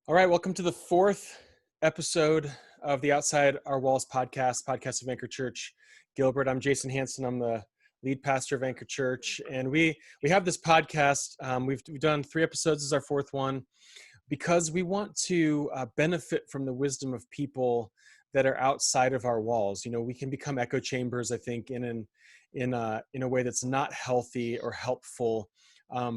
All right, welcome to the fourth episode of the Outside Our Walls podcast of Anchor Church Gilbert. I'm Jason Hanson. I'm the lead pastor of Anchor Church, and we have this podcast. We've done 3 episodes. This is our fourth one because we want to benefit from the wisdom of people that are outside of our walls. You know, we can become echo chambers, I think, in a way that's not healthy or helpful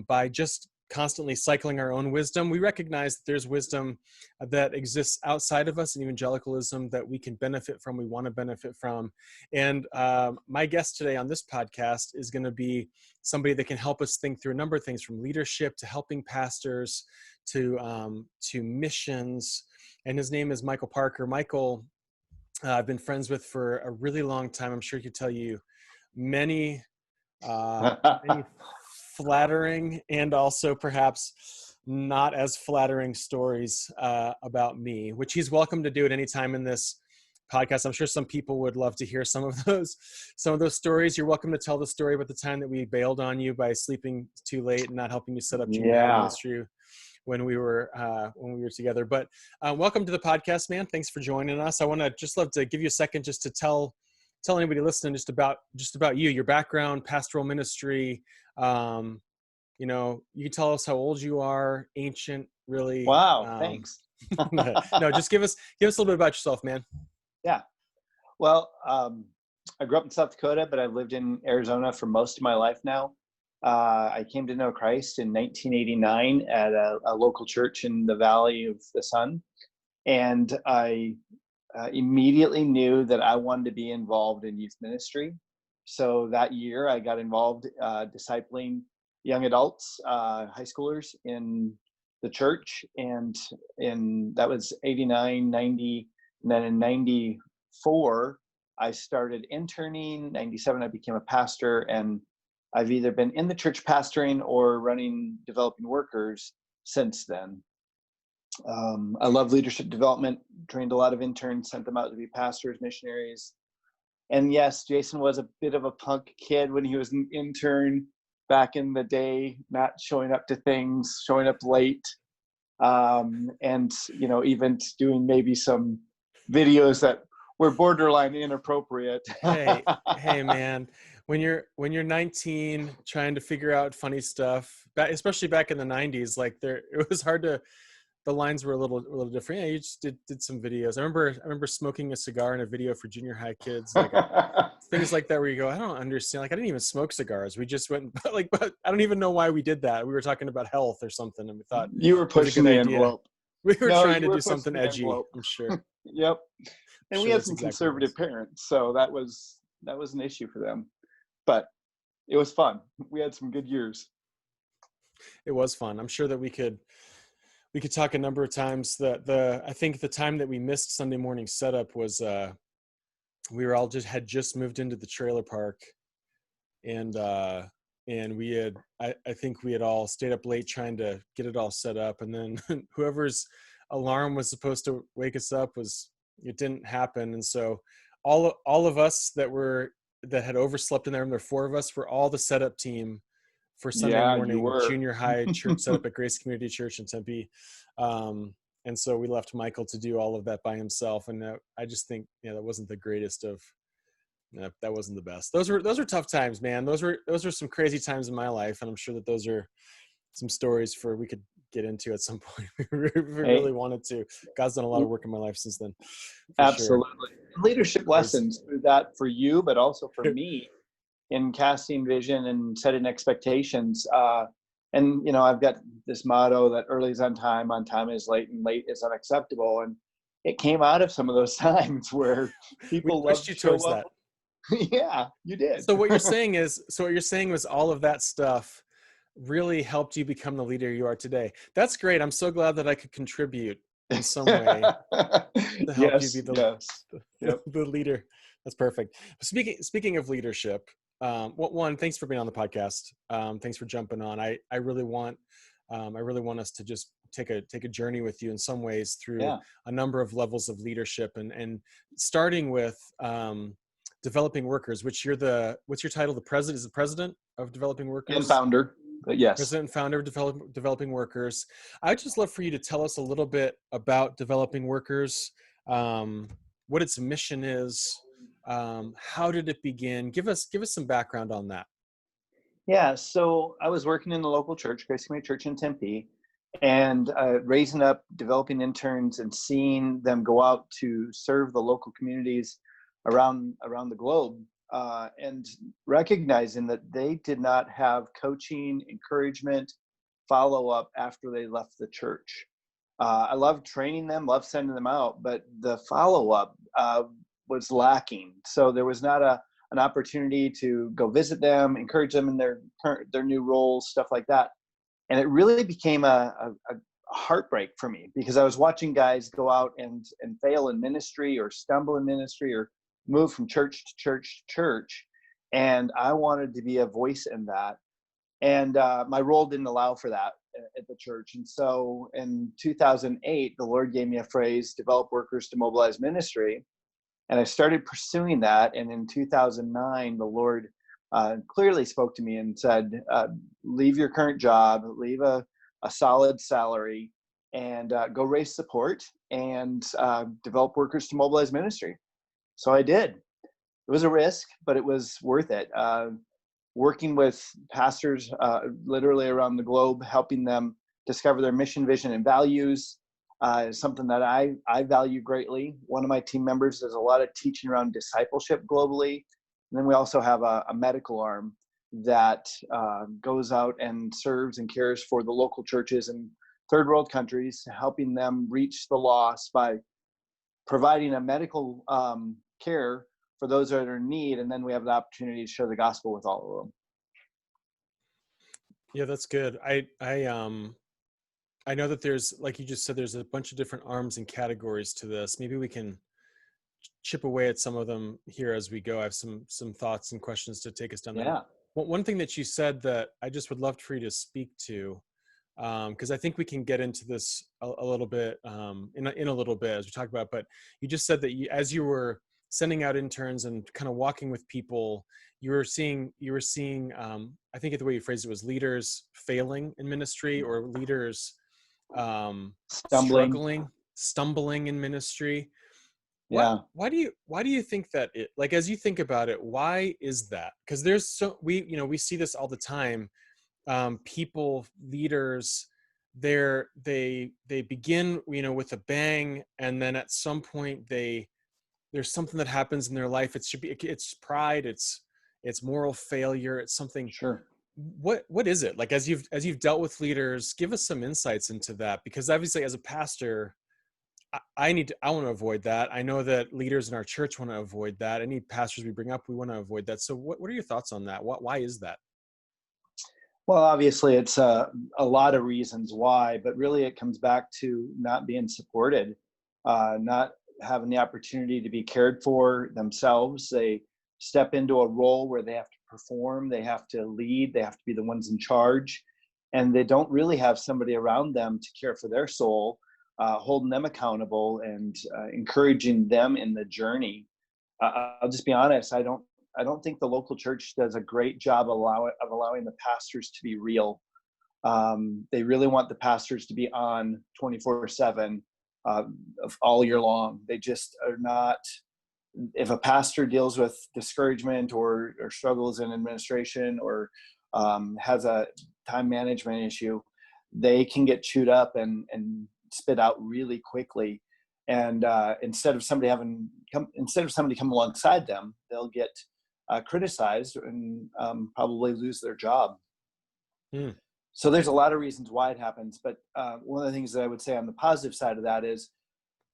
by just constantly cycling our own wisdom. We recognize that there's wisdom that exists outside of us in evangelicalism that we can benefit from, we want to benefit from. And my guest today on this podcast is going to be somebody that can help us think through a number of things, from leadership to helping pastors to missions. And his name is Michael Parker. Michael, I've been friends with for a really long time. I'm sure he could tell you many flattering and also perhaps not as flattering stories about me, which he's welcome to do at any time in this podcast. I'm sure some people would love to hear some of those stories. You're welcome to tell the story about the time that we bailed on you by sleeping too late and not helping you set up junior high ministry when we were together. But welcome to the podcast, man. Thanks for joining us. I want to just love to give you a second just to tell anybody listening just about you, your background, pastoral ministry. You know, you can tell us how old you are, ancient, really. Wow, thanks. No, just give us a little bit about yourself, man. Yeah. Well, I grew up in South Dakota, but I've lived in Arizona for most of my life now. I came to know Christ in 1989 at a local church in the Valley of the Sun. And I immediately knew that I wanted to be involved in youth ministry. So that year I got involved discipling young adults, high schoolers in the church. And that was 89, 90. And then in 94, I started interning. 97, I became a pastor. And I've either been in the church pastoring or running developing workers since then. I love leadership development, trained a lot of interns, sent them out to be pastors, missionaries. And yes, Jason was a bit of a punk kid when he was an intern back in the day, not showing up to things, showing up late, and, you know, even doing maybe some videos that were borderline inappropriate. Hey, man. When you're 19, trying to figure out funny stuff, especially back in the 90s, like it was hard to. The lines were a little different. Yeah, you just did some videos. I remember smoking a cigar in a video for junior high kids, like things like that, where you go, I don't understand. Like, I didn't even smoke cigars. We just went, but I don't even know why we did that. We were talking about health or something, and we thought you were pushing the envelope. We were trying to do something edgy. I'm sure. Yep. And we had some conservative parents, so that was an issue for them. But it was fun. We had some good years. It was fun. I'm sure that we could talk a number of times. I think the time that we missed Sunday morning setup was we were all had just moved into the trailer park, and we had I think we had all stayed up late trying to get it all set up, and then whoever's alarm was supposed to wake us up it didn't happen, and so all of us that had overslept in there, and there were 4 of us, were all the setup team for Sunday morning junior high church setup at Grace Community Church in Tempe. And so we left Michael to do all of that by himself. And I just think, that wasn't the greatest that wasn't the best. Those were tough times, man. Those were some crazy times in my life. And I'm sure that those are some stories we could get into at some point. if we really wanted to. God's done a lot of work in my life since then. Absolutely. Sure. Leadership lessons through that for you, but also for me, in casting vision and setting expectations. And, I've got this motto that early is on time is late, and late is unacceptable. And it came out of some of those times where people pushed you towards that. Yeah, you did. So what you're saying was all of that stuff really helped you become the leader you are today. That's great. I'm so glad that I could contribute in some way to help you be the leader. That's perfect. Speaking of leadership, one, thanks for being on the podcast. Thanks for jumping on. I really want us to just take a journey with you in some ways through a number of levels of leadership, and starting with developing workers, which what's your title? Is the president of Developing Workers? And founder. Yes. President and founder of Developing Workers. I'd just love for you to tell us a little bit about Developing Workers, what its mission is, how did it begin? Give us some background on that. Yeah, so I was working in the local church, Grace Community Church in Tempe, and raising up, developing interns, and seeing them go out to serve the local communities around the globe, and recognizing that they did not have coaching, encouragement, follow up after they left the church. I loved training them, loved sending them out, but the follow up was lacking. So there was not an opportunity to go visit them, encourage them in their new roles, stuff like that. And it really became a heartbreak for me, because I was watching guys go out and fail in ministry, or stumble in ministry, or move from church to church to church. And I wanted to be a voice in that. And my role didn't allow for that at the church. And so in 2008, the Lord gave me a phrase: develop workers to mobilize ministry. And I started pursuing that. And in 2009, the Lord clearly spoke to me and said, leave your current job, leave a solid salary, and go raise support and develop workers to mobilize ministry. So I did. It was a risk, but it was worth it. Working with pastors literally around the globe, helping them discover their mission, vision, and values, is something that I value greatly. One of my team members does a lot of teaching around discipleship globally. And then we also have a medical arm that goes out and serves and cares for the local churches in third world countries, helping them reach the lost by providing a medical care for those that are in need. And then we have the opportunity to share the gospel with all of them. Yeah, that's good. I know that there's, like you just said, there's a bunch of different arms and categories to this. Maybe we can chip away at some of them here as we go. I have some thoughts and questions to take us down there. Yeah. One thing that you said that I just would love for you to speak to, because I think we can get into this a little bit in a little bit as we talk about. But you just said that as you were sending out interns and kind of walking with people, you were seeing. I think the way you phrased it was leaders failing in ministry, or leaders stumbling in ministry. Yeah. Why do you think that like, as you think about it, why is that? Because we see this all the time. People, leaders, they begin, with a bang, and then at some point there's something that happens in their life. It's pride, it's moral failure, it's something. Sure. What is it? Like, as you've dealt with leaders, give us some insights into that, because obviously as a pastor, I want to avoid that. I know that leaders in our church want to avoid that. Any pastors we bring up, we want to avoid that. So what are your thoughts on that? Why is that? Well, obviously it's a lot of reasons why, but really it comes back to not being supported, not having the opportunity to be cared for themselves. They step into a role where they have to perform, they have to lead, they have to be the ones in charge, and they don't really have somebody around them to care for their soul, holding them accountable and encouraging them in the journey. I'll just be honest. I don't think the local church does a great job of allowing the pastors to be real. They really want the pastors to be on 24/7 of all year long. They just are not. If a pastor deals with discouragement or struggles in administration, or has a time management issue, they can get chewed up and spit out really quickly. And instead of somebody come alongside them, they'll get criticized and probably lose their job. Hmm. So there's a lot of reasons why it happens. But one of the things that I would say on the positive side of that is,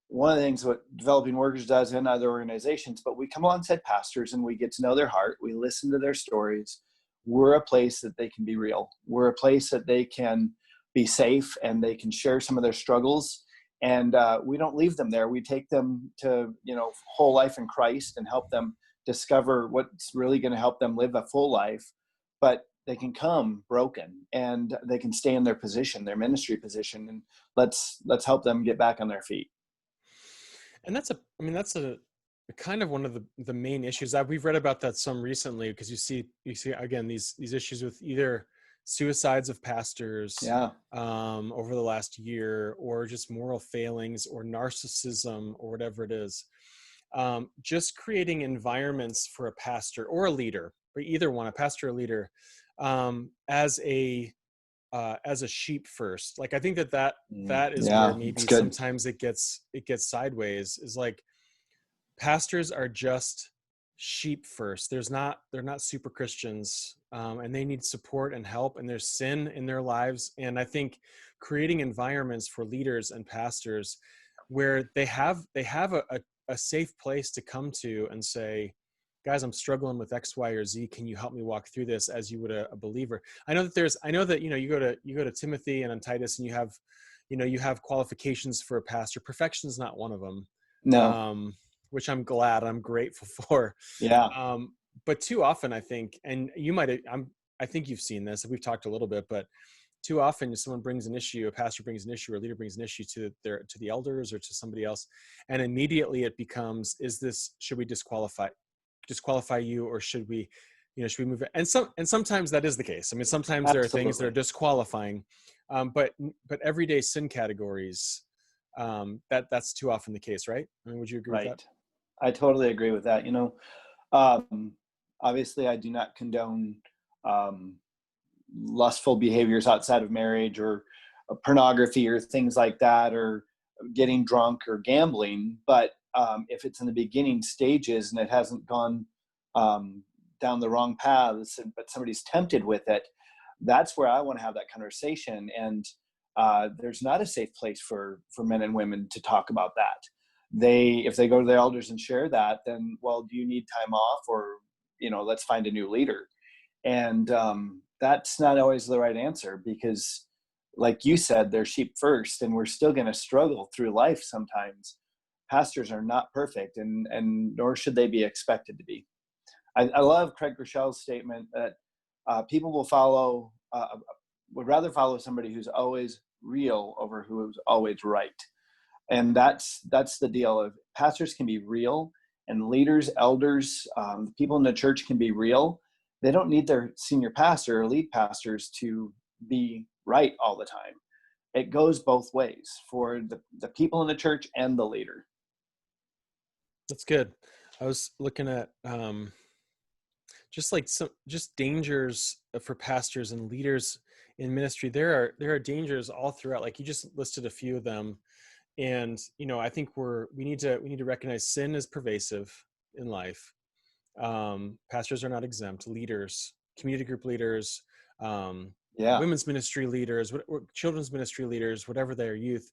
one of the things what Developing Workers does in other organizations, but we come alongside pastors and we get to know their heart. We listen to their stories. We're a place that they can be real. We're a place that they can be safe and they can share some of their struggles. And we don't leave them there. We take them to, whole life in Christ and help them discover what's really going to help them live a full life. But they can come broken and they can stay in their position, their ministry position, and let's help them get back on their feet. And that's a kind of one of the main issues. We've read about that some recently, because you see again these issues with either suicides of pastors Yeah. over the last year, or just moral failings or narcissism or whatever it is. Just creating environments for a pastor or a leader, or either one, a pastor or leader, as a sheep first. Like, I think that is where Yeah, it's maybe good. sometimes it gets sideways, is like pastors are just sheep first. They're not super Christians, and they need support and help, and there's sin in their lives. And I think creating environments for leaders and pastors where they have a safe place to come to and say, guys, I'm struggling with X, Y, or Z. Can you help me walk through this as you would a believer? I know that you go to Timothy and on Titus, and you have qualifications for a pastor. Perfection is not one of them. No. Which I'm grateful for. Yeah. But too often, I think, and I think you've seen this, we've talked a little bit, but too often someone brings an issue, a pastor brings an issue, or a leader brings an issue to the elders or to somebody else, and immediately it becomes, should we disqualify you, or should we move it? And sometimes that is the case. I mean, sometimes there are things that are Absolutely. disqualifying, but everyday sin categories, that's too often the case, right? I mean, would you agree with that? Right. I totally agree with that. Um, obviously, I do not condone um, lustful behaviors outside of marriage, or pornography or things like that, or getting drunk or gambling. But if it's in the beginning stages and it hasn't gone down the wrong paths, but somebody's tempted with it, that's where I want to have that conversation. And there's not a safe place for men and women to talk about that. If they go to their elders and share that, then, well, do you need time off, or let's find a new leader? And that's not always the right answer, because, like you said, they're sheep first, and we're still going to struggle through life sometimes. Pastors are not perfect, and nor should they be expected to be. I love Craig Groeschel's statement that people would rather follow somebody who's always real over who's always right. And that's the deal. Of pastors can be real, and leaders, elders, people in the church can be real. They don't need their senior pastor or lead pastors to be right all the time. It goes both ways for the people in the church and the leader. That's good. I was looking at just dangers for pastors and leaders in ministry. There are dangers all throughout. Like, you just listed a few of them, and I think we need to recognize sin is pervasive in life. Pastors are not exempt. Leaders, community group leaders, Yeah. women's ministry leaders, children's ministry leaders, whatever their youth,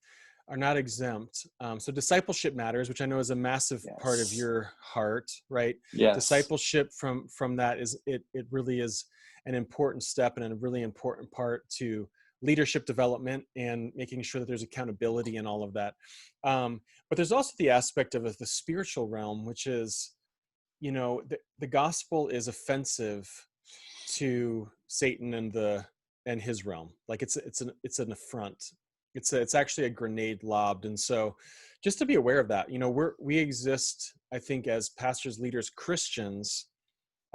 are not exempt. So discipleship matters, which I know is a massive part of Yes. your heart, right? Yes. Discipleship from that it really is an important step and a really important part to leadership development and making sure that there's accountability and all of that. But there's also the aspect of the spiritual realm, which is, the gospel is offensive to Satan and his realm. Like, it's an affront. It's actually a grenade lobbed. And so just to be aware of that, we exist, I think, as pastors, leaders, Christians,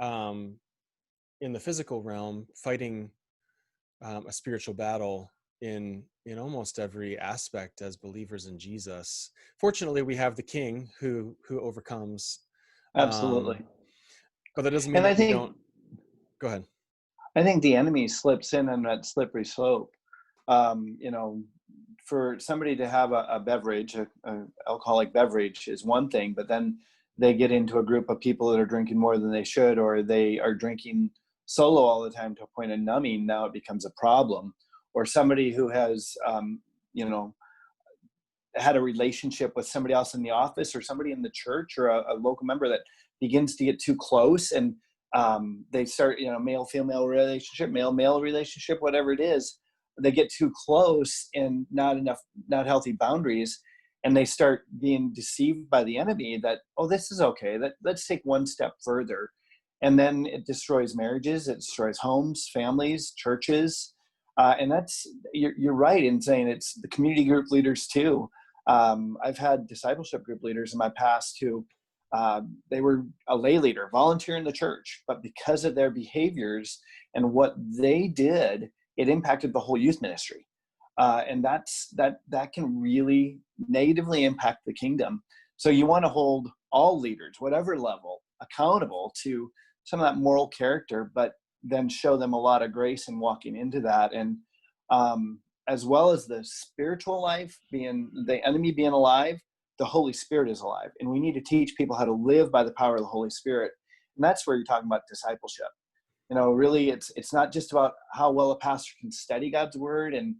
in the physical realm, fighting a spiritual battle in almost every aspect as believers in Jesus. Fortunately, we have the King who overcomes. Absolutely. But that doesn't mean And that we don't. Go ahead. I think the enemy slips in on that slippery slope. For somebody to have a beverage, a alcoholic beverage, is one thing, but then they get into a group of people that are drinking more than they should, or they are drinking solo all the time to a point of numbing. Now it becomes a problem. Or somebody who has, had a relationship with somebody else in the office, or somebody in the church, or a local member that begins to get too close, and they start, male-female relationship, male-male relationship, whatever it is. They get too close and not healthy boundaries, and they start being deceived by the enemy that, oh, this is okay, let's take one step further. And then it destroys marriages, it destroys homes, families, churches. And you're right in saying it's the community group leaders too. I've had discipleship group leaders in my past who They were a lay leader, volunteer in the church, but because of their behaviors and what they did, it impacted the whole youth ministry. And that can really negatively impact the kingdom. So you want to hold all leaders, whatever level, accountable to some of that moral character, but then show them a lot of grace in walking into that. And as well as the spiritual life, being the enemy being alive, the Holy Spirit is alive. And we need to teach people how to live by the power of the Holy Spirit. And that's where you're talking about discipleship. Really, it's not just about how well a pastor can study God's word and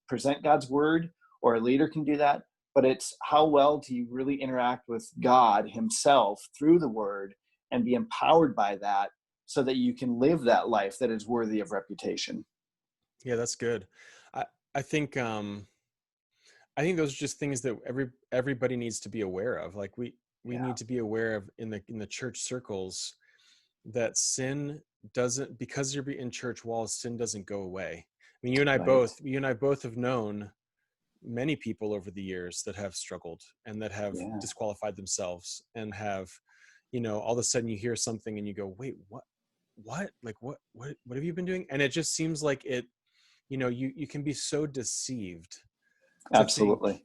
present God's word, or a leader can do that, but it's how well do you really interact with God himself through the word and be empowered by that so that you can live that life that is worthy of reputation. Yeah, that's good. I, I think, I think those are just things that everybody needs to be aware of. Like we Yeah. need to be aware of in the church circles, that sin doesn't, because you're in church walls, sin doesn't go away. I mean, you and I both have known many people over the years that have struggled and that have Yeah. disqualified themselves and have, all of a sudden you hear something and you go, wait, what, like, what have you been doing? And it just seems like it, you can be so deceived to think Absolutely.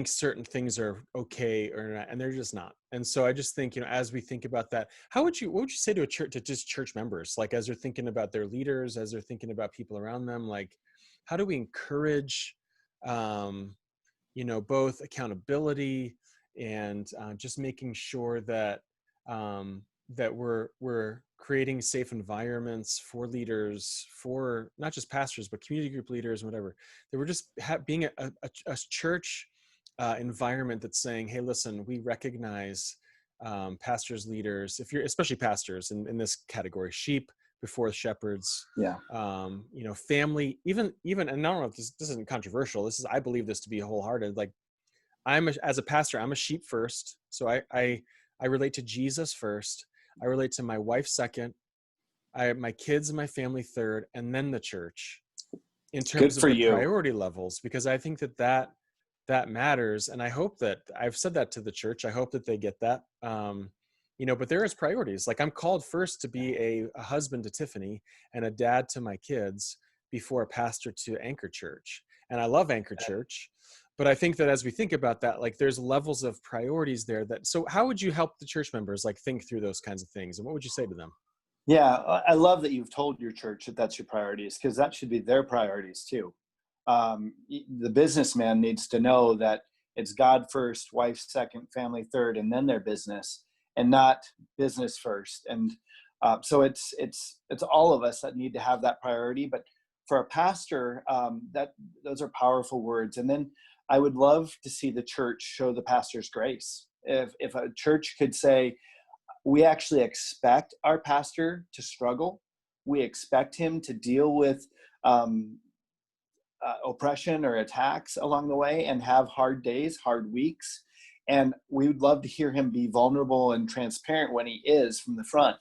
certain things are okay or not, and they're just not. And so I just think, as we think about that, what would you say to just church members, like as they're thinking about their leaders, as they're thinking about people around them, like how do we encourage, both accountability and just making sure that that we're creating safe environments for leaders, for not just pastors but community group leaders and whatever, that we're just being a church environment that's saying, hey, listen, we recognize pastors, leaders, if you're especially pastors in this category, sheep before shepherds. Yeah. Family, even, and I don't know if this isn't controversial. I believe this to be wholehearted. Like as a pastor, I'm a sheep first. So I relate to Jesus first. I relate to my wife second. My kids and my family third, and then the church in Good terms of for the you. priority levels, because I think that matters. And I hope that I've said that to the church. I hope that they get that. But there is priorities. Like I'm called first to be a husband to Tiffany and a dad to my kids before a pastor to Anchor Church. And I love Anchor Church, but I think that as we think about that, like there's levels of priorities there so how would you help the church members like think through those kinds of things? And what would you say to them? Yeah, I love that you've told your church that that's your priorities, because that should be their priorities too. The businessman needs to know that it's God first, wife second, family third, and then their business, and not business first. And so it's all of us that need to have that priority. But for a pastor, that those are powerful words. And then I would love to see the church show the pastors grace. If a church could say, we actually expect our pastor to struggle. We expect him to deal with oppression or attacks along the way and have hard days, hard weeks. And we would love to hear him be vulnerable and transparent when he is from the front.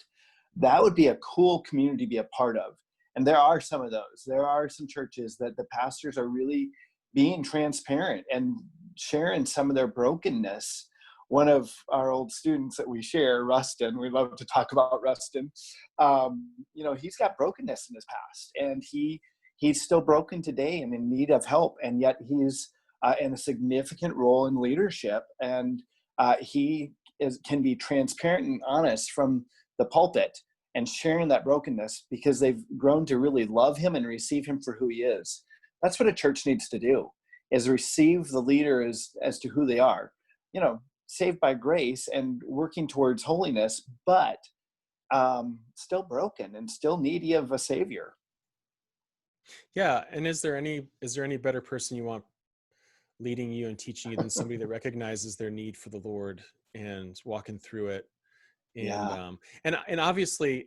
That would be a cool community to be a part of. And there are some of those. There are some churches that the pastors are really being transparent and sharing some of their brokenness. One of our old students that we share, Rustin, we love to talk about Rustin. He's got brokenness in his past, and he's still broken today and in need of help. And yet he's in a significant role in leadership, and he can be transparent and honest from the pulpit and sharing that brokenness because they've grown to really love him and receive him for who he is. That's what a church needs to do, is receive the leader as to who they are. Saved by grace and working towards holiness, but still broken and still needy of a savior. Yeah. And is there any better person you want leading you and teaching you than somebody that recognizes their need for the Lord and walking through it? And and obviously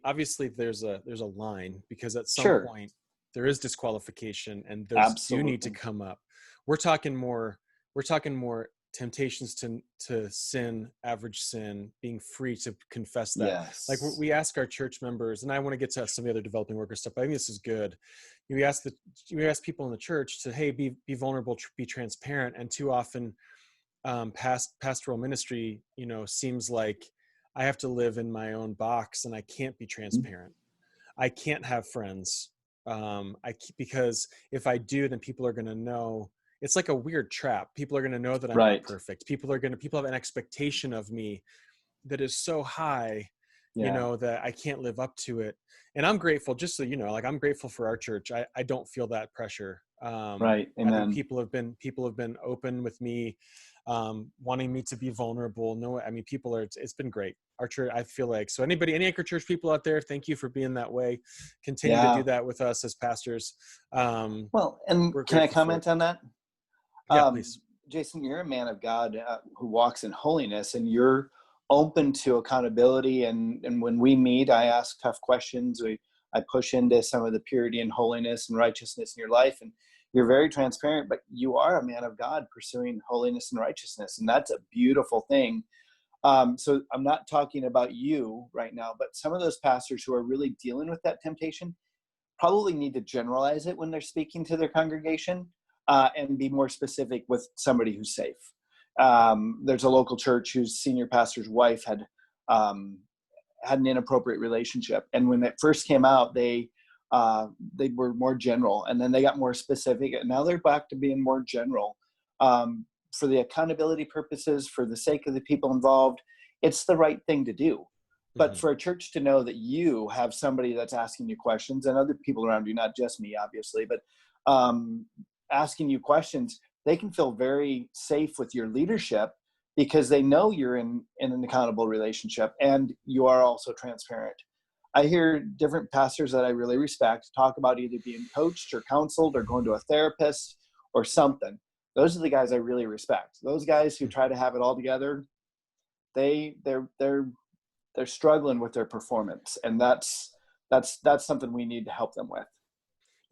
there's a line, because at some point there is disqualification and those do need to come up. We're talking more temptations to sin, average sin, being free to confess that. Yes. Like we ask our church members, and I want to get to some of the other developing worker stuff, but I think this is good. We ask people in the church to, hey, be vulnerable, be transparent. And too often pastoral ministry, seems like I have to live in my own box and I can't be transparent. I can't have friends. Because if I do, then people are going to know. It's like a weird trap. People are going to know that I'm not Right. perfect. People have an expectation of me that is so high, Yeah. that I can't live up to it. And I'm grateful, just so like I'm grateful for our church. I don't feel that pressure. Right. I think Amen. people have been open with me, wanting me to be vulnerable. No, I mean, it's been great. Our church, I feel like, so any Anchor Church people out there, thank you for being that way. Continue to do Yeah. that with us as pastors. Well, and We're can I grateful for it. comment on that? Yeah, Um, please. Jason, you're a man of God who walks in holiness, and you're open to accountability. And when we meet, I ask tough questions. I push into some of the purity and holiness and righteousness in your life. And you're very transparent, but you are a man of God pursuing holiness and righteousness. And that's a beautiful thing. So I'm not talking about you right now, but some of those pastors who are really dealing with that temptation probably need to generalize it when they're speaking to their congregation, and be more specific with somebody who's safe. There's a local church whose senior pastor's wife had an inappropriate relationship, and when it first came out, they were more general, and then they got more specific, and now they're back to being more general. For the accountability purposes, for the sake of the people involved, it's the right thing to do. But Mm-hmm. for a church to know that you have somebody that's asking you questions, and other people around you, not just me, obviously, but asking you questions, they can feel very safe with your leadership because they know you're in an accountable relationship and you are also transparent. I hear different pastors that I really respect talk about either being coached or counseled or going to a therapist or something. Those are the guys I really respect. Those guys who try to have it all together, they're struggling with their performance, and that's something we need to help them with.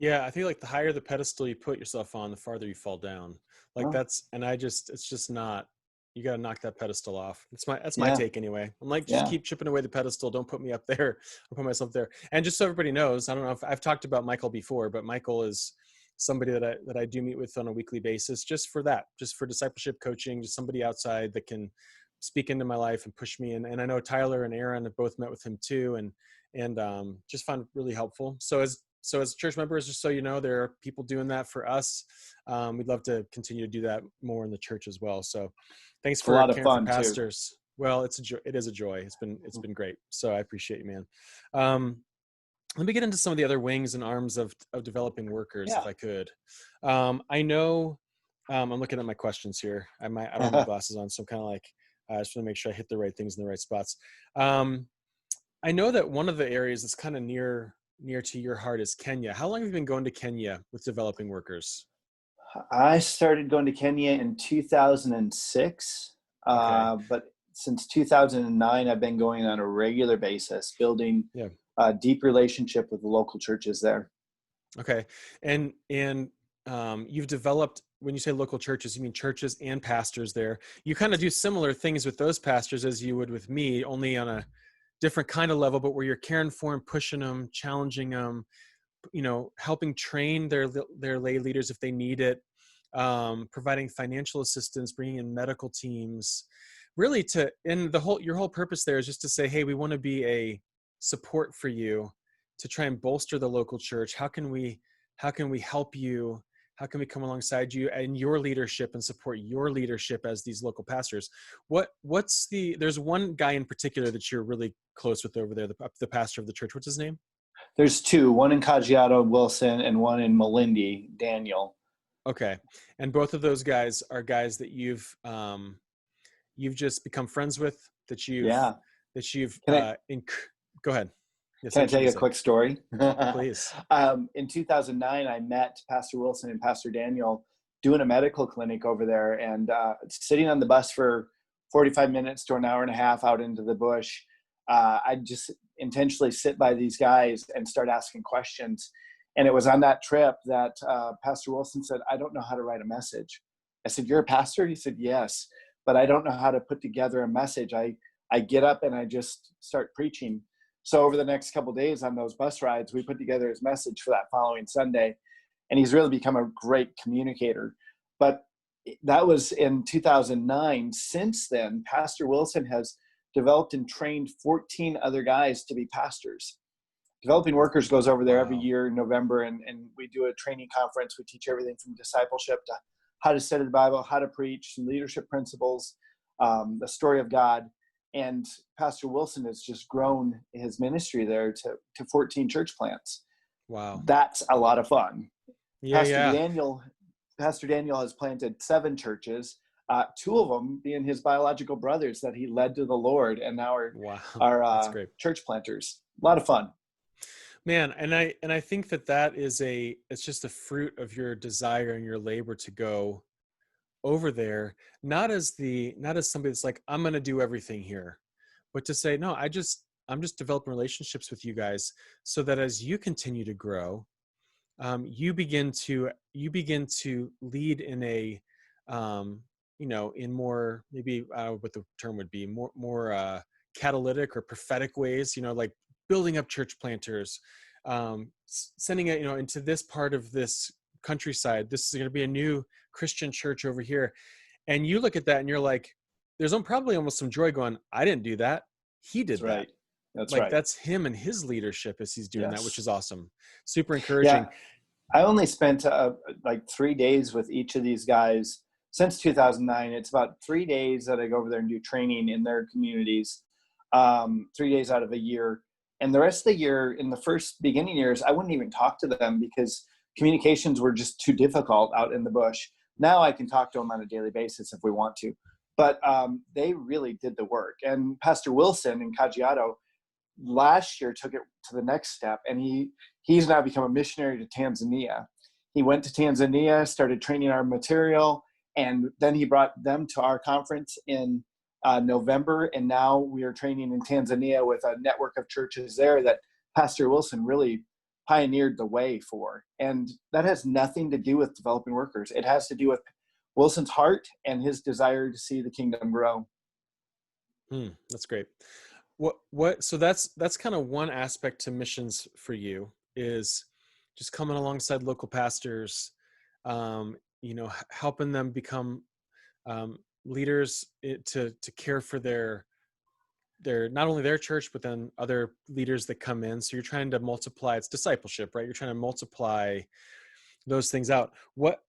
Yeah, I feel like the higher the pedestal you put yourself on, the farther you fall down. Like Well, it's just not, you got to knock that pedestal off. That's my yeah, take anyway. I'm like, just yeah, keep chipping away the pedestal. Don't put me up there or put myself there. And just so everybody knows, I don't know if I've talked about Michael before, but Michael is somebody that I do meet with on a weekly basis, just for that, just for discipleship coaching, just somebody outside that can speak into my life and push me. And I know Tyler and Aaron have both met with him too. And just found it really helpful. So as church members, just so you know, there are people doing that for us. We'd love to continue to do that more in the church as well. So thanks it's a for lot of caring for fun too. pastors. Well, it is a joy. It's been great. So I appreciate you, man. Um, Let me get into some of the other wings and arms of developing workers, Yeah. if I could. I know, I'm looking at my questions here. I don't have my glasses on, so I'm kind of like, I just want to make sure I hit the right things in the right spots. I know that one of the areas that's kind of near to your heart is Kenya. How long have you been going to Kenya with developing workers? I started going to Kenya in 2006, Okay. but since 2009, I've been going on a regular basis, building Yeah. a deep relationship with the local churches there. Okay. And you've developed, when you say local churches, you mean churches and pastors there. You kind of do similar things with those pastors as you would with me, only on a different kind of level, but where you're caring for them, pushing them, challenging them, helping train their lay leaders if they need it, providing financial assistance, bringing in medical teams, really and your whole purpose there is just to say, hey, we want to be a support for you to try and bolster the local church. How can we help you? How can we come alongside you and your leadership and support your leadership as these local pastors? There's one guy in particular that you're really close with over there, the pastor of the church. What's his name? There's two, one in Kajiado, Wilson, and one in Malindi, Daniel. Okay. And both of those guys are guys that you've just become friends with, Yeah. that you've Can I go ahead. Yes, can I I what you tell gonna you a say. quick story? Please. In 2009, I met Pastor Wilson and Pastor Daniel doing a medical clinic over there, and sitting on the bus for 45 minutes to an hour and a half out into the bush. I just intentionally sit by these guys and start asking questions. And it was on that trip that Pastor Wilson said, "I don't know how to write a message." I said, "You're a pastor?" He said, "Yes, but I don't know how to put together a message. I get up and I just start preaching." So over the next couple of days on those bus rides, we put together his message for that following Sunday, and he's really become a great communicator. But that was in 2009. Since then, Pastor Wilson has developed and trained 14 other guys to be pastors. Developing Workers goes over there every Wow. year in November, and we do a training conference. We teach everything from discipleship to how to study the Bible, how to preach, some leadership principles, the story of God. And Pastor Wilson has just grown his ministry there to 14 church plants. Wow. That's a lot of fun. Yeah, Pastor yeah. Daniel has planted 7 churches, 2 of them being his biological brothers that he led to the Lord, and now Wow. are That's great. church planters. A lot of fun. Man, and I think that it's just the fruit of your desire and your labor to go over there, not as somebody that's like, I'm going to do everything here, but to say, no, I'm just developing relationships with you guys so that as you continue to grow, you begin to lead in a, in more, maybe what the term would be, more catalytic or prophetic ways, like building up church planters, sending it, into this part of this countryside. This is going to be a new Christian church over here. And you look at that and you're like, there's probably almost some joy going, I didn't do that. He That's did that. right. That's Like, right. that's him and his leadership as he's doing that, which Yes. is awesome. Super Yeah. encouraging. I only spent like 3 days with each of these guys since 2009. It's about 3 days that I go over there and do training in their communities, 3 days out of a year. And the rest of the year, in the first beginning years, I wouldn't even talk to them because communications were just too difficult out in the bush. Now I can talk to them on a daily basis if we want to. But they really did the work. And Pastor Wilson in Kajiado last year took it to the next step, and he's now become a missionary to Tanzania. He went to Tanzania, started training our material, and then he brought them to our conference in November, and now we are training in Tanzania with a network of churches there that Pastor Wilson really pioneered the way for. And that has nothing to do with Developing Workers. It has to do with Wilson's heart and his desire to see the kingdom grow. That's great. So that's kind of one aspect to missions for you, is just coming alongside local pastors, helping them become leaders, to care for their not only their church, but then other leaders that come in. So you're trying to multiply, it's discipleship, right? You're trying to multiply those things out. What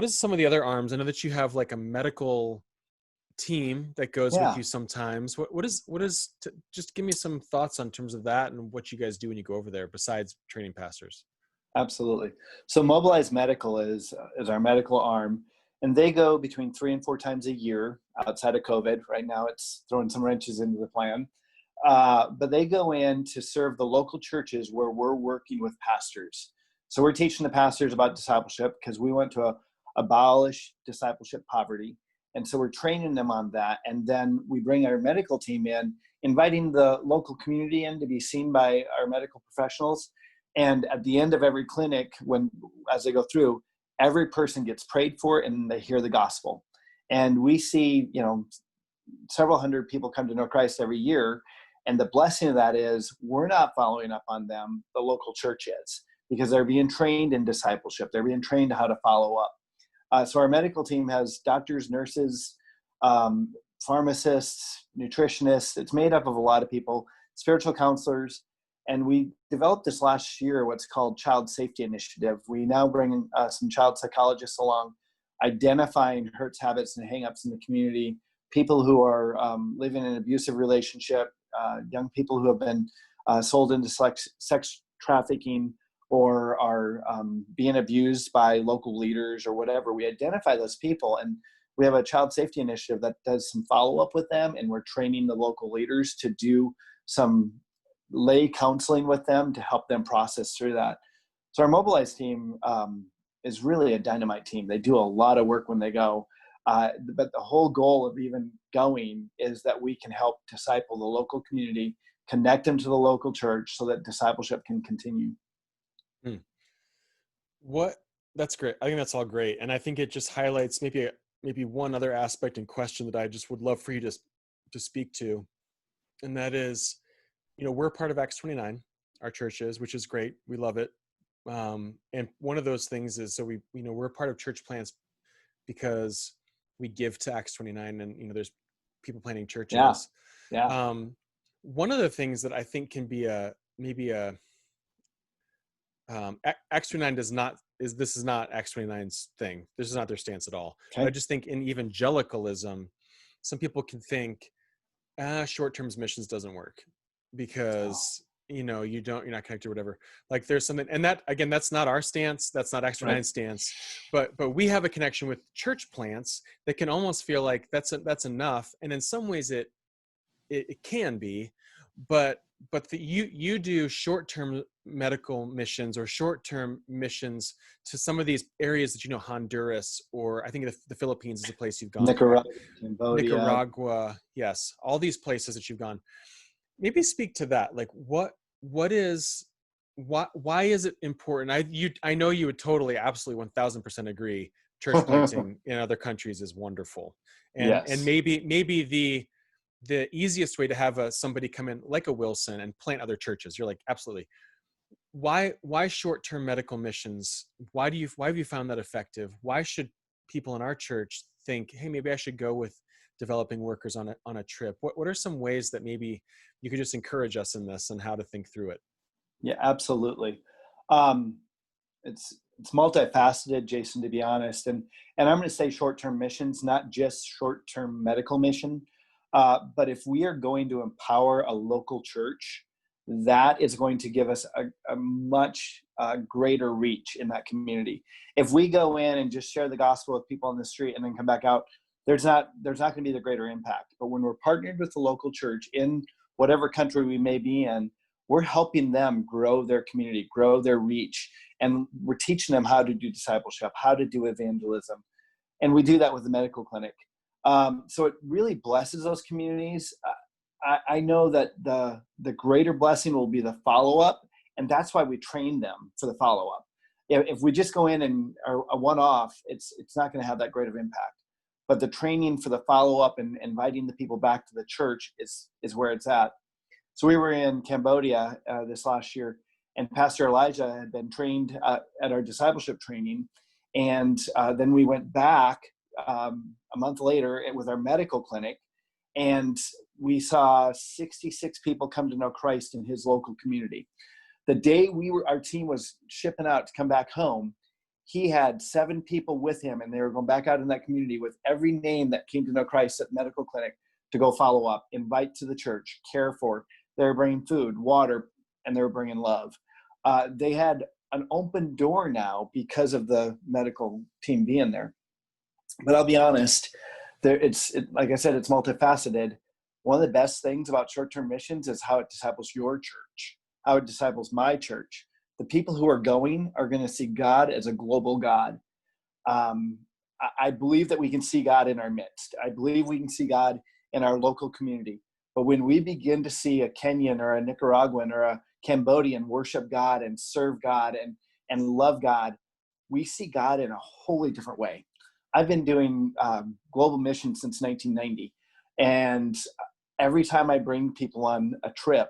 is some of the other arms? I know that you have like a medical team that goes with Yeah. you sometimes. Just give me some thoughts on terms of that and what you guys do when you go over there besides training pastors. Absolutely. So Mobilize Medical is our medical arm, and they go between 3 and 4 times a year outside of COVID. Right now, it's throwing some wrenches into the plan. But they go in to serve the local churches where we're working with pastors. So we're teaching the pastors about discipleship because we want to abolish discipleship poverty. And so we're training them on that. And then we bring our medical team in, inviting the local community in to be seen by our medical professionals. And at the end of every clinic, as they go through, every person gets prayed for and they hear the gospel. And we see, several hundred people come to know Christ every year. And the blessing of that is we're not following up on them, the local church is, because they're being trained in discipleship. They're being trained how to follow up. So our medical team has doctors, nurses, pharmacists, nutritionists. It's made up of a lot of people, spiritual counselors. And we developed this last year, what's called Child Safety Initiative. We now bring some child psychologists along, identifying hurts, habits, and hangups in the community, people who are living in an abusive relationship, young people who have been sold into sex trafficking or are being abused by local leaders or whatever. We identify those people, and we have a child safety initiative that does some follow-up with them, and we're training the local leaders to do some lay counseling with them to help them process through that. So our Mobilize team is really a dynamite team. They do a lot of work when they go. But the whole goal of even going is that we can help disciple the local community, connect them to the local church so that discipleship can continue. That's great. I think that's all great. And I think it just highlights maybe one other aspect and question that I just would love for you to speak to. And that is, we're part of Acts 29, our church is, which is great. We love it. And one of those things is, so we're part of church plants because we give to Acts 29, and there's people planting Yeah. churches. Yeah. One of the things that I think can be Acts 29 this is not Acts 29's thing. This is not their stance at all. But I Okay. just think in evangelicalism, some people can think short-term missions doesn't work Oh, because you're not connected or whatever. Like there's something, and that again, that's not our stance. That's not Acts right. 29's stance. But we have a connection with church plants that can almost feel like that's enough. And in some ways it can be, but you do short-term medical missions or short-term missions to some of these areas that Honduras, or I think the Philippines is a place you've gone, right? Nicaragua, Cambodia. Nicaragua, yes, all these places that you've gone. Maybe speak to that. Like what is why is it important? I know you would totally, absolutely, 1000% agree. Church planting in other countries is wonderful, and Yes. maybe the easiest way to have somebody come in like a Wilson and plant other churches. You're like, absolutely. Why short-term medical missions? Why have you found that effective? Why should people in our church think, hey, maybe I should go with developing workers on a trip? What are some ways that maybe you could just encourage us in this and how to think through it? Yeah, absolutely. Um, it's multifaceted, Jason, to be honest. And I'm going to say short-term missions, not just short-term medical mission. But if we are going to empower a local church, that is going to give us a much greater reach in that community. If we go in and just share the gospel with people on the street and then come back out, there's not going to be the greater impact. But when we're partnered with the local church in whatever country we may be in, we're helping them grow their community, grow their reach, and we're teaching them how to do discipleship, how to do evangelism. And we do that with the medical clinic. So it really blesses those communities. I know that the greater blessing will be the follow-up, and that's why we train them for the follow-up. If we just go in and are a one-off, it's not going to have that great of impact. But the training for the follow-up and inviting the people back to the church is where it's at. So we were in Cambodia this last year, and Pastor Elijah had been trained at our discipleship training. And then we went back a month later with our medical clinic, and we saw 66 people come to know Christ in his local community. The day our team was shipping out to come back home, he had 7 people with him, and they were going back out in that community with every name that came to know Christ at medical clinic to go follow up, invite to the church, care for. They were bringing food, water, and they were bringing love. They had an open door now because of the medical team being there. But I'll be honest, like I said, it's multifaceted. One of the best things about short-term missions is how it disciples your church, how it disciples my church. The people who are going are going to see God as a global God. I believe that we can see God in our midst. I believe we can see God in our local community. But when we begin to see a Kenyan or a Nicaraguan or a Cambodian worship God and serve God and love God, we see God in a wholly different way. I've been doing global mission since 1990. And every time I bring people on a trip,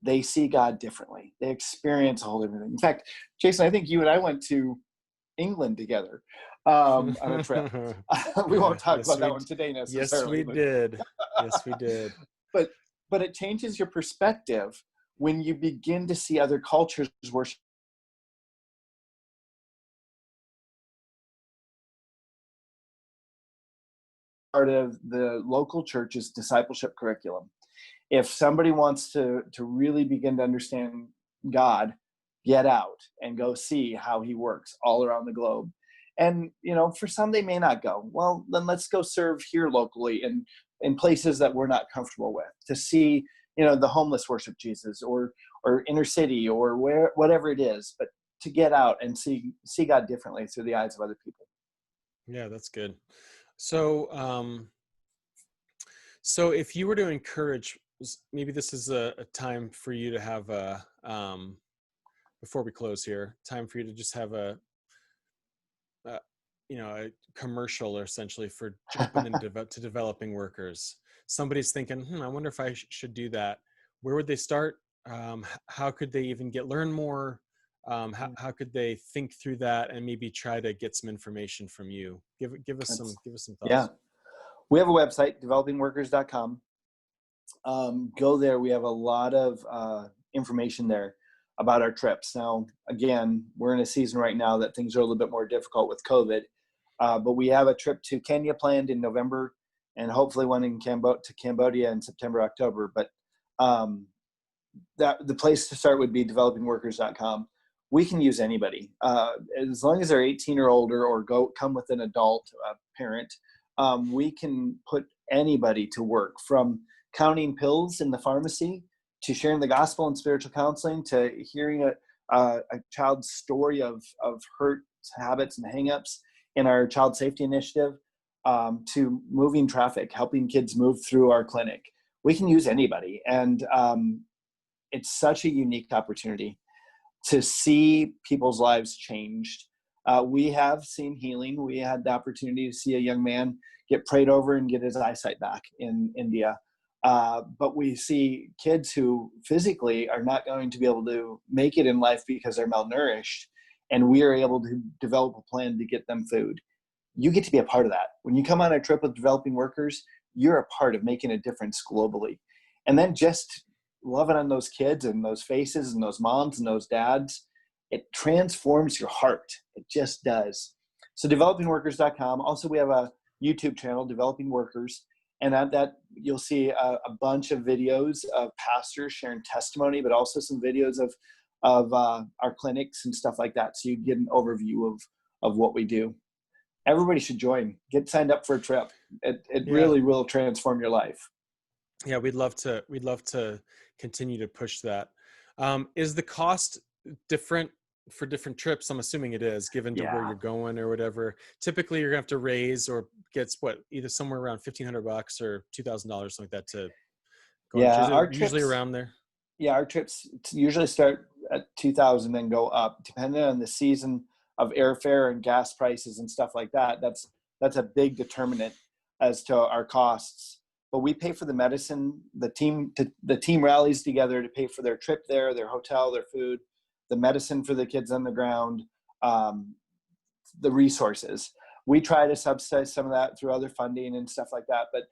they see God differently. They experience a whole different thing. In fact, Jason, I think you and I went to England together on a trip. We won't talk about that one today necessarily. Yes, we did. Yes, we did. But it changes your perspective when you begin to see other cultures worship. Part of the local church's discipleship curriculum. If somebody wants to really begin to understand God, get out and go see how he works all around the globe. And for some, they may not go. Well, then let's go serve here locally in places that we're not comfortable with, to see the homeless worship Jesus, or inner city, or whatever it is, but to get out and see God differently through the eyes of other people. Yeah, that's good. So so if you were to encourage, maybe this is a time for you to have before we close here, time for you to just have a commercial, or essentially for jumping into to developing workers. Somebody's thinking, I wonder if I should do that. Where would they start? How could they even learn more? How could they think through that and maybe try to get some information from you? Give us some thoughts. Yeah. We have a website, developingworkers.com. Go there. We have a lot of information there about our trips. Now, again, we're in a season right now that things are a little bit more difficult with COVID, but we have a trip to Kenya planned in November, and hopefully one in to Cambodia in September, October. But the place to start would be developingworkers.com. We can use anybody, as long as they're 18 or older, or come with an adult parent. We can put anybody to work, from counting pills in the pharmacy to sharing the gospel and spiritual counseling, to hearing a child's story of hurt habits and hangups in our child safety initiative, to moving traffic, helping kids move through our clinic. We can use anybody. And it's such a unique opportunity to see people's lives changed. We have seen healing. We had the opportunity to see a young man get prayed over and get his eyesight back in India. But we see kids who physically are not going to be able to make it in life because they're malnourished, and we are able to develop a plan to get them food. You get to be a part of that. When you come on a trip with Developing Workers, you're a part of making a difference globally. And then just loving on those kids and those faces and those moms and those dads, it transforms your heart. It just does. So developingworkers.com. Also, we have a YouTube channel, Developing Workers. And at that, you'll see a bunch of videos of pastors sharing testimony, but also some videos of our clinics and stuff like that. So you get an overview of what we do. Everybody should join. Get signed up for a trip. It really will transform your life. Yeah, we'd love to continue to push that. Is the cost different for different trips? I'm assuming it is, given to where you're going or whatever. Typically, you're gonna have to raise or gets either somewhere around $1,500 or $2,000, something like that, to go. Yeah, usually around there. Yeah, our trips usually start at 2,000 and go up, depending on the season of airfare and gas prices and stuff like that. That's a big determinant as to our costs. But we pay for the medicine. The team rallies together to pay for their trip there, their hotel, their food, the medicine for the kids on the ground, the resources. We try to subsidize some of that through other funding and stuff like that. But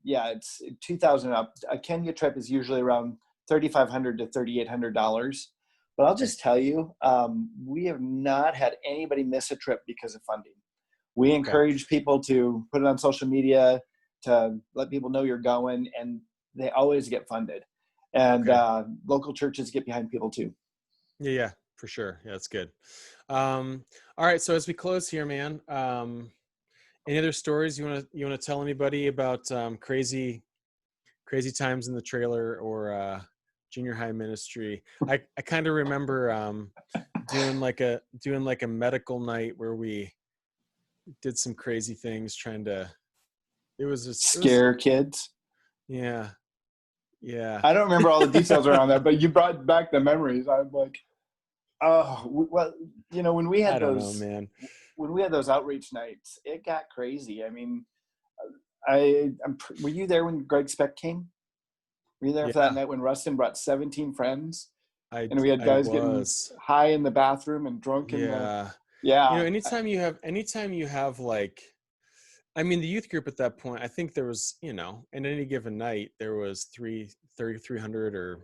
it's 2,000 up. A Kenya trip is usually around $3,500 to $3,800. But I'll just tell you, we have not had anybody miss a trip because of funding. We encourage people to put it on social media, to let people know you're going, and they always get funded. And local churches get behind people too. Yeah, for sure. Yeah, that's good. All right, so as we close here, man, any other stories you want to tell anybody about crazy times in the trailer or junior high ministry? I kind of remember doing like a medical night where we did some crazy things, trying to. It was just scare kids. Yeah. I don't remember all the details around that, but you brought back the memories. I'm like, oh, well, when we had when we had those outreach nights, it got crazy. I mean, were you there when Greg Speck came? Were you there for that night when Rustin brought 17 friends? And we had guys getting high in the bathroom and drunk in the. Yeah. Anytime you have like, I mean, the youth group at that point, I think there was, in any given night, there was 300 or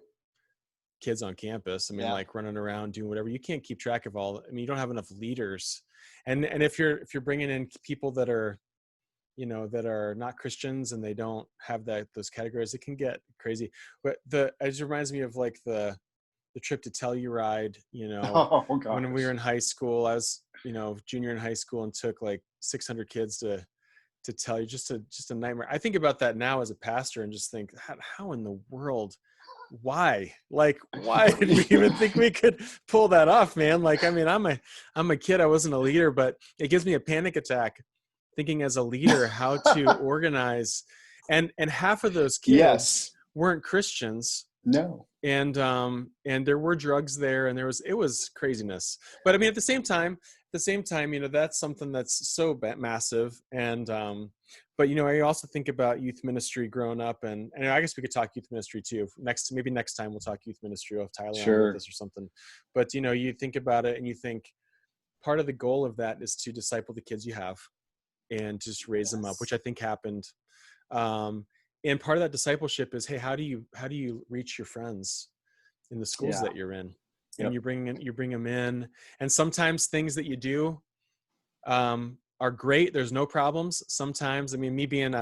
kids on campus. I mean, like running around doing whatever. You can't keep track of all. I mean, you don't have enough leaders. And if you're bringing in people that are, that are not Christians and they don't have those categories, it can get crazy. But it just reminds me of like the trip to Telluride, when we were in high school. I was, junior in high school, and took like 600 kids to tell you, just a nightmare. I think about that now as a pastor and just think, how in the world, why did we even think we could pull that off, man? Like, I mean, I'm a kid. I wasn't a leader, but it gives me a panic attack thinking as a leader how to organize. And half of those kids weren't Christians. No. And there were drugs there, and it was craziness. But I mean, at the same time, that's something that's so massive. And but I also think about youth ministry growing up, and I guess we could talk youth ministry too. Maybe next time we'll talk youth ministry. If Tyler on with us or something. But you think about it, and you think part of the goal of that is to disciple the kids you have, and just raise them up, Yes. which I think happened. And part of that discipleship is, hey, how do you reach your friends in the schools Yeah. that you're in? And Yep. you bring them in, and sometimes things that you do are great. There's no problems. Sometimes, I mean, me being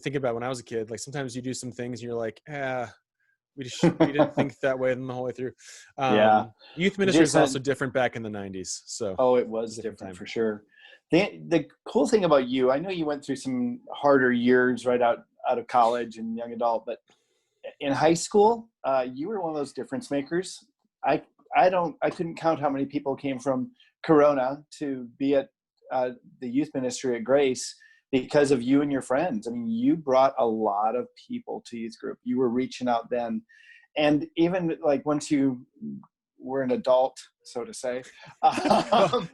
think about when I was a kid, like sometimes you do some things and you're like, we didn't think that way the whole way through. Yeah. Youth ministry is also Jason, different back in the 90s. So oh, it it's was a different different time. for sure. The cool thing about you, I know you went through some harder years right out of college and young adult, but in high school, you were one of those difference makers. I couldn't count how many people came from Corona to be at the youth ministry at Grace because of you and your friends. I mean, you brought a lot of people to youth group. You were reaching out then, and even like once you were an adult, so to say. Well,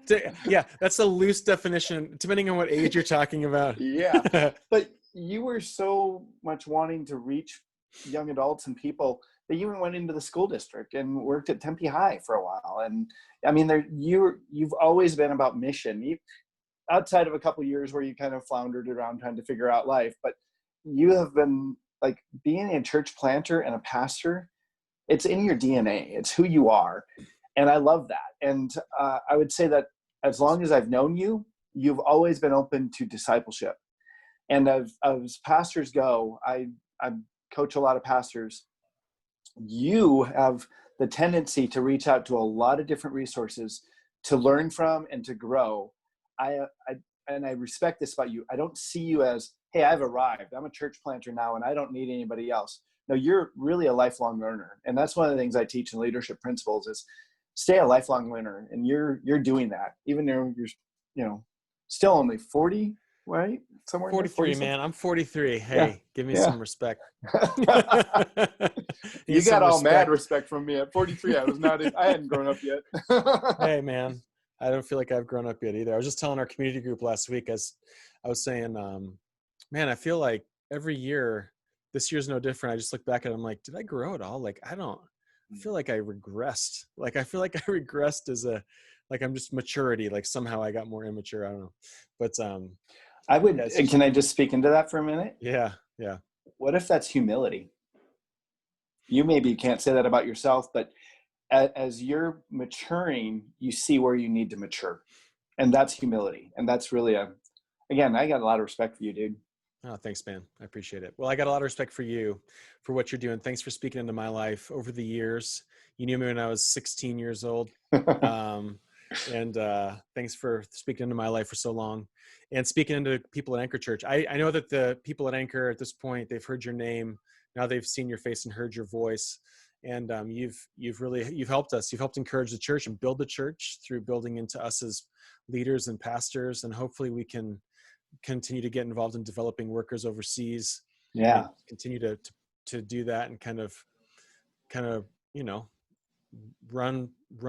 yeah, that's a loose definition, depending on what age you're talking about. Yeah, but you were so much wanting to reach young adults and people that you even went into the school district and worked at Tempe High for a while. And I mean, you've always been about mission. Outside of a couple of years where you kind of floundered around trying to figure out life, but you have been like being a church planter and a pastor. It's in your DNA. It's who you are, and I love that. And I would say that as long as I've known you, you've always been open to discipleship. And as pastors go, I coach a lot of pastors. You have the tendency to reach out to a lot of different resources to learn from and to grow. I respect this about you. I don't see you as, hey, I've arrived. I'm a church planter now, and I don't need anybody else. No, you're really a lifelong learner, and that's one of the things I teach in leadership principles is stay a lifelong learner, and you're doing that, even though you're still only 40. Right? Somewhere in there, 43, man. I'm 43. Hey, yeah. give me Yeah. some respect. You got all mad respect from me at 43. I hadn't grown up yet. Hey, man, I don't feel like I've grown up yet either. I was just telling our community group last week, as I was saying, man, I feel like every year, this year's no different. I just look back at it, I'm like, did I grow at all? Like, I feel like I regressed. Like, I feel like I regressed like I'm just maturity. Like somehow I got more immature. I don't know. But, can I just speak into that for a minute? Yeah. Yeah. What if that's humility? You maybe can't say that about yourself, but as you're maturing, you see where you need to mature. And that's humility. And that's really again, I got a lot of respect for you, dude. Oh, thanks, man. I appreciate it. Well, I got a lot of respect for you, for what you're doing. Thanks for speaking into my life over the years. You knew me when I was 16 years old. And thanks for speaking into my life for so long and speaking into people at Anchor Church. I know that the people at Anchor at this point, they've heard your name. Now they've seen your face and heard your voice. And you've helped us. You've helped encourage the church and build the church through building into us as leaders and pastors. And hopefully we can continue to get involved in developing workers overseas. Yeah. Continue to do that and kind of, run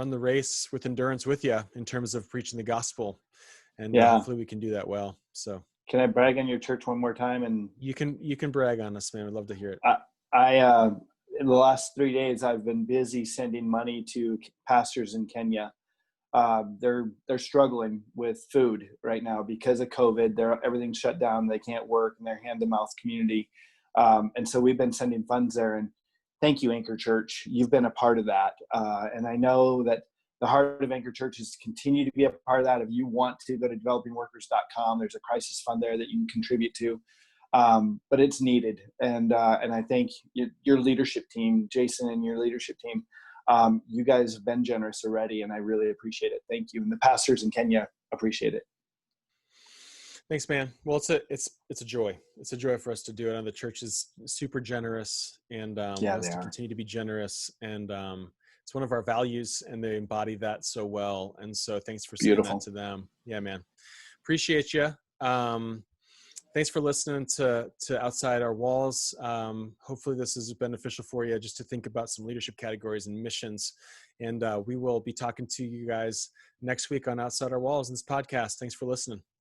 the race with endurance with you in terms of preaching the gospel. And hopefully we can do that well. So can I brag on your church one more time? And you can brag on us, man. I'd love to hear it. I in the last 3 days, I've been busy sending money to pastors in Kenya. They're struggling with food right now because of COVID. Everything's shut down. They can't work in their hand-to-mouth community. And so we've been sending funds there. And thank you, Anchor Church. You've been a part of that. And I know that the heart of Anchor Church is to continue to be a part of that. If you want to go to developingworkers.com, there's a crisis fund there that you can contribute to. But it's needed. And I thank your leadership team, Jason, and your leadership team. You guys have been generous already, and I really appreciate it. Thank you. And the pastors in Kenya appreciate it. Thanks, man. Well, it's a joy. It's a joy for us to do it. And the church is super generous, and want us to continue to be generous. And it's one of our values, and they embody that so well. And so thanks for saying that to them. Yeah, man. Appreciate you. Thanks for listening to Outside Our Walls. Hopefully this is beneficial for you just to think about some leadership categories and missions. And we will be talking to you guys next week on Outside Our Walls in this podcast. Thanks for listening.